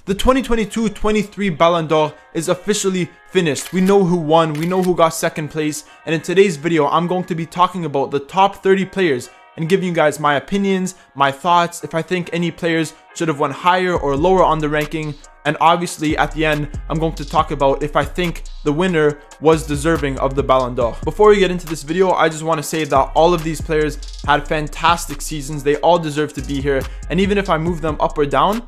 The 2022-23 Ballon d'Or is officially finished. We know who won, we know who got second place, and in today's video, I'm going to be talking about the top 30 players and giving you guys my opinions, my thoughts, if I think any players should have won higher or lower on the ranking, and obviously at the end, I'm going to talk about if I think the winner was deserving of the Ballon d'Or. Before we get into this video, I just want to say that all of these players had fantastic seasons. They all deserve to be here, and even if I move them up or down,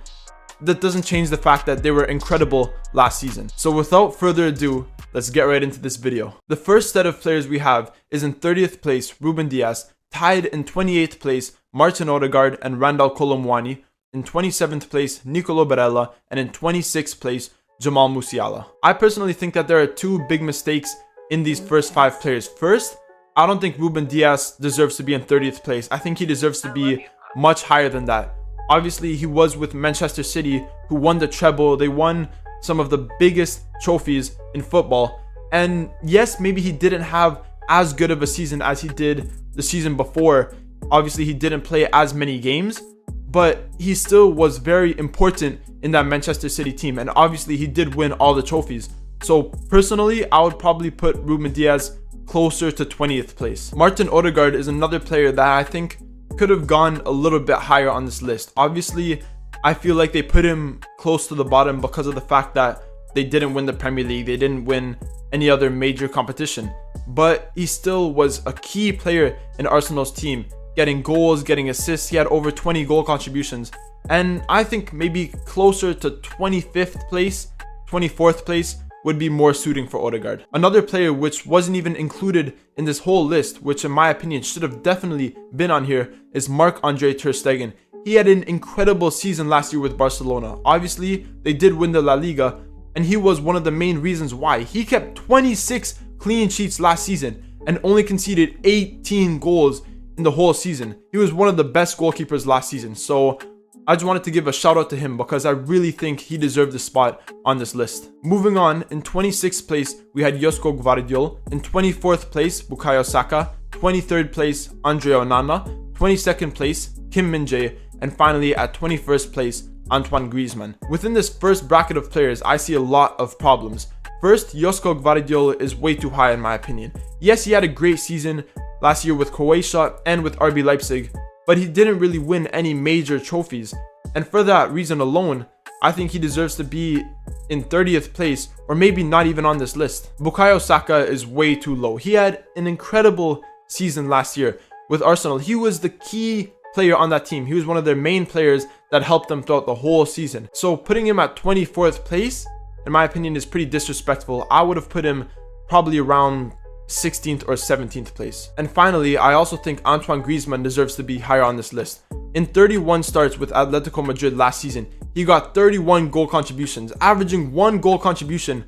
that doesn't change the fact that they were incredible last season. So without further ado, let's get right into this video. The first set of players we have is in 30th place, Ruben Dias, tied in 28th place, Martin Odegaard and Randal Kolo Muani, in 27th place, Nicolo Barella, and in 26th place, Jamal Musiala. I personally think that there are two big mistakes in these first 5 players. First, I don't think Ruben Dias deserves to be in 30th place. I think he deserves to be much higher than that. Obviously, he was with Manchester City, who won the treble. They won some of the biggest trophies in football. And yes, maybe he didn't have as good of a season as he did the season before. Obviously, he didn't play as many games, but he still was very important in that Manchester City team. And obviously, he did win all the trophies. So personally, I would probably put Ruben Dias closer to 20th place. Martin Odegaard is another player that I think could have gone a little bit higher on this list. Obviously, I feel like they put him close to the bottom because of the fact that they didn't win the Premier League. They didn't win any other major competition. But he still was a key player in Arsenal's team, getting goals, getting assists. He had over 20 goal contributions. And I think maybe closer to 25th place, 24th place would be more suiting for Odegaard. Another player which wasn't even included in this whole list, which in my opinion should have definitely been on here, is Marc-Andre ter Stegen. He had an incredible season last year with Barcelona. Obviously, they did win the La Liga, and he was one of the main reasons why. He kept 26 clean sheets last season and only conceded 18 goals in the whole season. He was one of the best goalkeepers last season. So I just wanted to give a shout out to him because I really think he deserved a spot on this list. Moving on, in 26th place, we had Josko Gvardiol. In 24th place, Bukayo Saka. 23rd place, Andre Onana. 22nd place, Kim Min-jae. And finally, at 21st place, Antoine Griezmann. Within this first bracket of players, I see a lot of problems. First, Josko Gvardiol is way too high in my opinion. Yes, he had a great season last year with Croatia and with RB Leipzig, but he didn't really win any major trophies. And for that reason alone, I think he deserves to be in 30th place or maybe not even on this list. Bukayo Saka is way too low. He had an incredible season last year with Arsenal. He was the key player on that team. He was one of their main players that helped them throughout the whole season. So putting him at 24th place, in my opinion, is pretty disrespectful. I would have put him probably around 16th or 17th place. And finally, I also think Antoine Griezmann deserves to be higher on this list. In 31 starts with Atletico Madrid last season, he got 31 goal contributions, averaging 1 goal contribution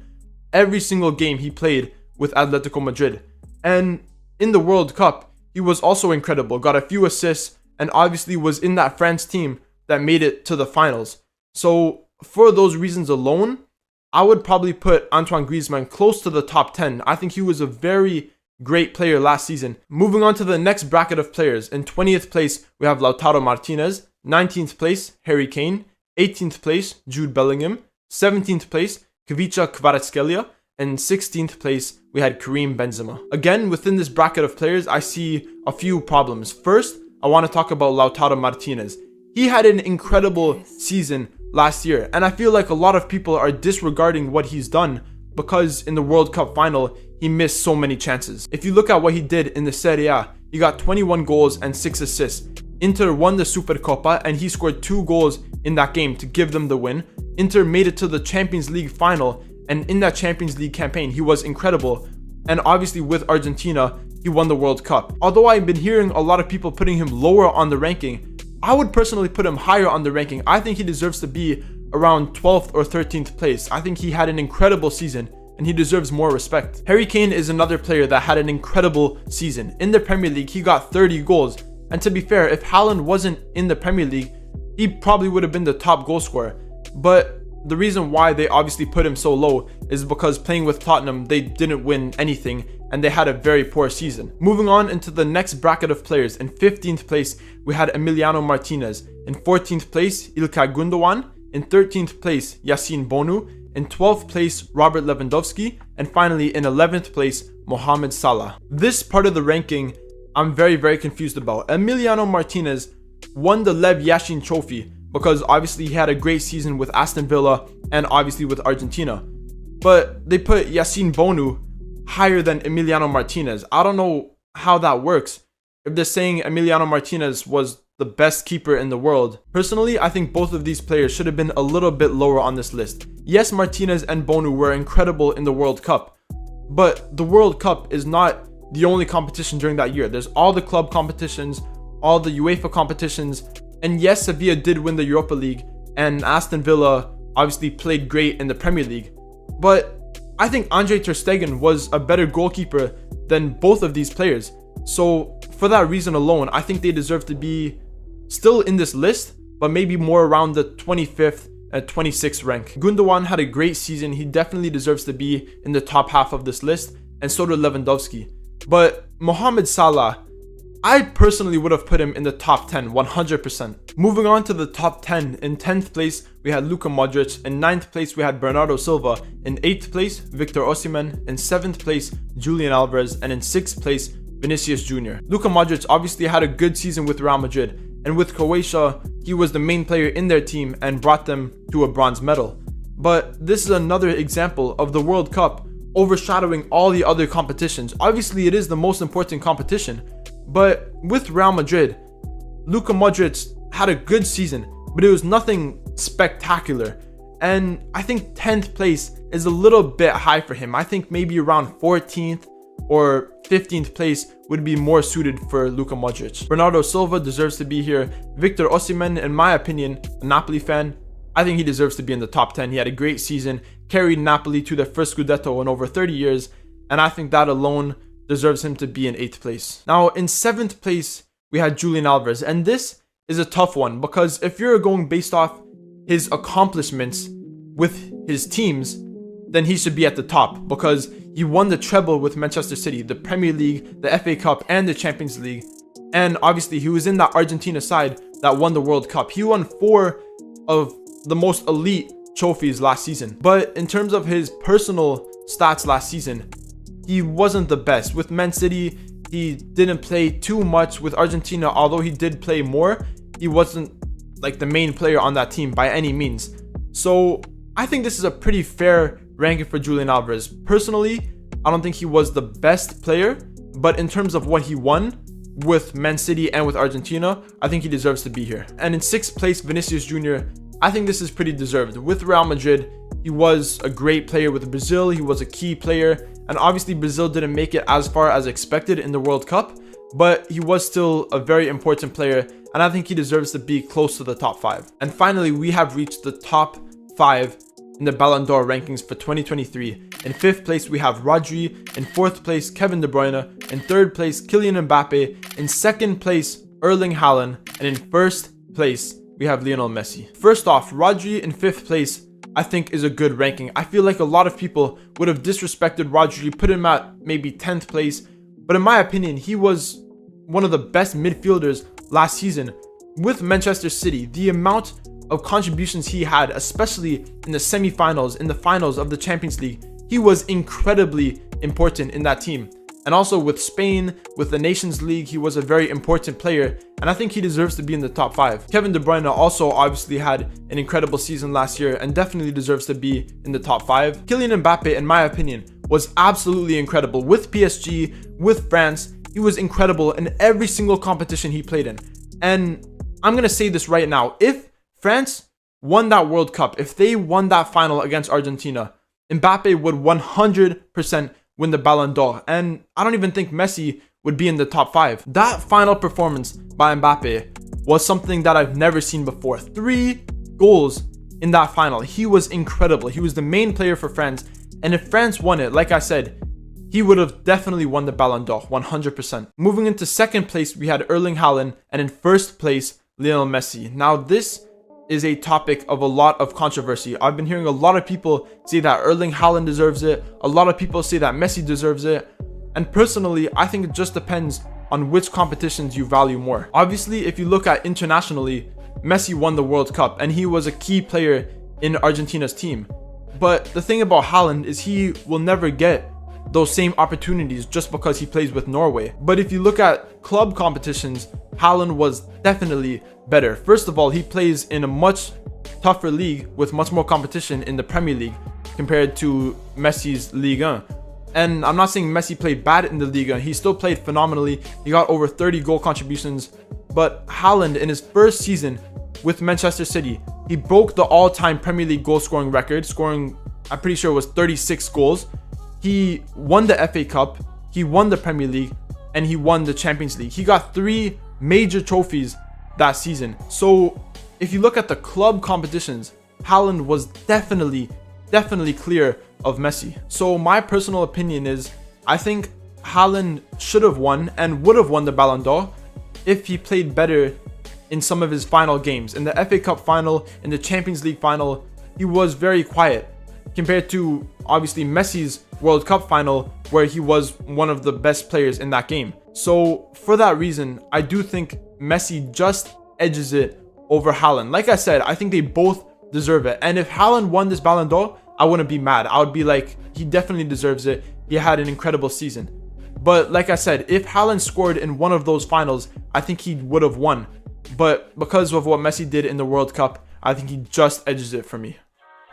every single game he played with Atletico Madrid. And in the World Cup, he was also incredible, got a few assists, and obviously was in that France team that made it to the finals. So for those reasons alone, I would probably put Antoine Griezmann close to the top 10. I think he was a very great player last season. Moving on to the next bracket of players. In 20th place, we have Lautaro Martinez. 19th place, Harry Kane. 18th place, Jude Bellingham. 17th place, Kvicha Kvaratskhelia. And 16th place, we had Karim Benzema. Again, within this bracket of players, I see a few problems. First, I want to talk about Lautaro Martinez. He had an incredible season last year, and I feel like a lot of people are disregarding what he's done because in the World Cup final, he missed so many chances. If you look at what he did in the Serie A, he got 21 goals and 6 assists. Inter won the Supercoppa and he scored 2 goals in that game to give them the win. Inter made it to the Champions League final, and in that Champions League campaign, he was incredible. And obviously with Argentina, he won the World Cup. Although I've been hearing a lot of people putting him lower on the ranking, I would personally put him higher on the ranking. I think he deserves to be around 12th or 13th place. I think he had an incredible season and he deserves more respect. Harry Kane is another player that had an incredible season. In the Premier League, he got 30 goals. And to be fair, if Haaland wasn't in the Premier League, he probably would have been the top goal scorer. But the reason why they obviously put him so low is because playing with Tottenham, they didn't win anything and they had a very poor season. Moving on into the next bracket of players, in 15th place, we had Emiliano Martinez. In 14th place, Ilkay Gundogan. In 13th place, Yassine Bonu. In 12th place, Robert Lewandowski. And finally, in 11th place, Mohamed Salah. This part of the ranking, I'm very confused about. Emiliano Martinez won the Lev Yashin Trophy because obviously he had a great season with Aston Villa and obviously with Argentina. But they put Yassine Bonu higher than Emiliano Martinez. I don't know how that works. If they're saying Emiliano Martinez was the best keeper in the world. Personally, I think both of these players should have been a little bit lower on this list. Yes, Martinez and Bonu were incredible in the World Cup, but the World Cup is not the only competition during that year. There's all the club competitions, all the UEFA competitions, and yes, Sevilla did win the Europa League, and Aston Villa obviously played great in the Premier League. But I think Andre ter Stegen was a better goalkeeper than both of these players. So for that reason alone, I think they deserve to be still in this list, but maybe more around the 25th and 26th rank. Gundogan had a great season. He definitely deserves to be in the top half of this list, and so did Lewandowski. But Mohamed Salah, I personally would have put him in the top 10, 100%. Moving on to the top 10, in 10th place, we had Luka Modric. In 9th place, we had Bernardo Silva. In 8th place, Victor Osimhen. In 7th place, Julian Alvarez. And in 6th place, Vinicius Jr. Luka Modric obviously had a good season with Real Madrid. And with Croatia, he was the main player in their team and brought them to a bronze medal. But this is another example of the World Cup overshadowing all the other competitions. Obviously, it is the most important competition. But with Real Madrid, Luka Modric had a good season, but it was nothing spectacular. And I think 10th place is a little bit high for him. I think maybe around 14th or 15th place would be more suited for Luka Modric. Bernardo Silva deserves to be here. Victor Osimhen, in my opinion, a Napoli fan, I think he deserves to be in the top 10. He had a great season, carried Napoli to their first Scudetto in over 30 years, and I think that alone deserves him to be in 8th place. Now, in 7th place, we had Julian Alvarez, and this is a tough one because if you're going based off his accomplishments with his teams, then he should be at the top because he won the treble with Manchester City, the Premier League, the FA Cup, and the Champions League. And obviously, he was in that Argentina side that won the World Cup. He won 4 of the most elite trophies last season. But in terms of his personal stats last season, he wasn't the best. With Man City, he didn't play too much. With Argentina, although he did play more, he wasn't like the main player on that team by any means. So I think this is a pretty fair ranking for Julian Alvarez. Personally, I don't think he was the best player, but in terms of what he won with Man City and with Argentina, I think he deserves to be here. And in 6th place, Vinicius Jr., I think this is pretty deserved. With Real Madrid, he was a great player. With Brazil, he was a key player. And obviously, Brazil didn't make it as far as expected in the World Cup, but he was still a very important player, and I think he deserves to be close to the top 5. And finally, we have reached the top 5 in the Ballon d'Or rankings for 2023. In 5th place, we have Rodri. In 4th place, Kevin De Bruyne. In 3rd place, Kylian Mbappe. In 2nd place, Erling Haaland. And in 1st place, we have Lionel Messi. First off, Rodri in 5th place, I think is a good ranking. I feel like a lot of people would have disrespected Rodri, put him at maybe 10th place. But in my opinion, he was one of the best midfielders last season with Manchester City. The amount of contributions he had, especially in the semi-finals, in the finals of the Champions League, he was incredibly important in that team. And also with Spain, with the Nations League, he was a very important player, and I think he deserves to be in the top 5. Kevin De Bruyne also obviously had an incredible season last year and definitely deserves to be in the top 5. Kylian Mbappe, in my opinion, was absolutely incredible. With PSG, with France, he was incredible in every single competition he played in. And I'm going to say this right now, if France won that World Cup, if they won that final against Argentina, Mbappe would 100% win the Ballon d'Or, and I don't even think Messi would be in the top 5. That final performance by Mbappe was something that I've never seen before. 3 goals in that final. He was incredible. He was the main player for France, and if France won it, like I said, he would have definitely won the Ballon d'Or, 100%. Moving into 2nd place, we had Erling Haaland, and in 1st place, Lionel Messi. Now this is a topic of a lot of controversy. I've been hearing a lot of people say that Erling Haaland deserves it. A lot of people say that Messi deserves it. And personally, I think it just depends on which competitions you value more. Obviously, if you look at internationally, Messi won the World Cup and he was a key player in Argentina's team. But the thing about Haaland is he will never get those same opportunities just because he plays with Norway. But if you look at club competitions, Haaland was definitely better. First of all, he plays in a much tougher league with much more competition in the Premier League compared to Messi's Ligue 1. And I'm not saying Messi played bad in the Ligue 1. He still played phenomenally. He got over 30 goal contributions. But Haaland, in his first season with Manchester City, he broke the all-time Premier League goal scoring record, scoring, I'm pretty sure it was 36 goals. He won the FA Cup, he won the Premier League, and he won the Champions League. He got 3 major trophies that season. So if you look at the club competitions, Haaland was definitely clear of Messi. So my personal opinion is, I think Haaland should have won and would have won the Ballon d'Or if he played better in some of his final games. In the FA Cup final, in the Champions League final, he was very quiet compared to obviously Messi's World Cup final, where he was one of the best players in that game. So for that reason, I do think Messi just edges it over Haaland. Like I said, I think they both deserve it. And if Haaland won this Ballon d'Or, I wouldn't be mad. I would be like, he definitely deserves it. He had an incredible season. But like I said, if Haaland scored in one of those finals, I think he would have won. But because of what Messi did in the World Cup, I think he just edges it for me.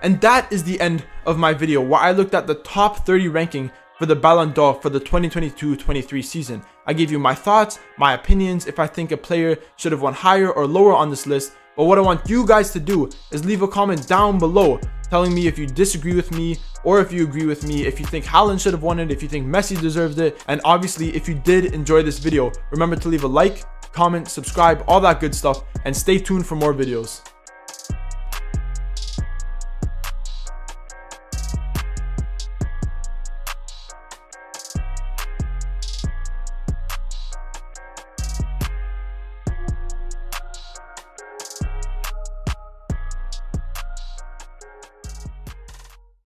And that is the end of my video, where I looked at the top 30 ranking for the Ballon d'Or for the 2022-23 season. I gave you my thoughts, my opinions, if I think a player should have won higher or lower on this list. But what I want you guys to do is leave a comment down below telling me if you disagree with me or if you agree with me, if you think Haaland should have won it, if you think Messi deserves it. And obviously, if you did enjoy this video, remember to leave a like, comment, subscribe, all that good stuff, and stay tuned for more videos.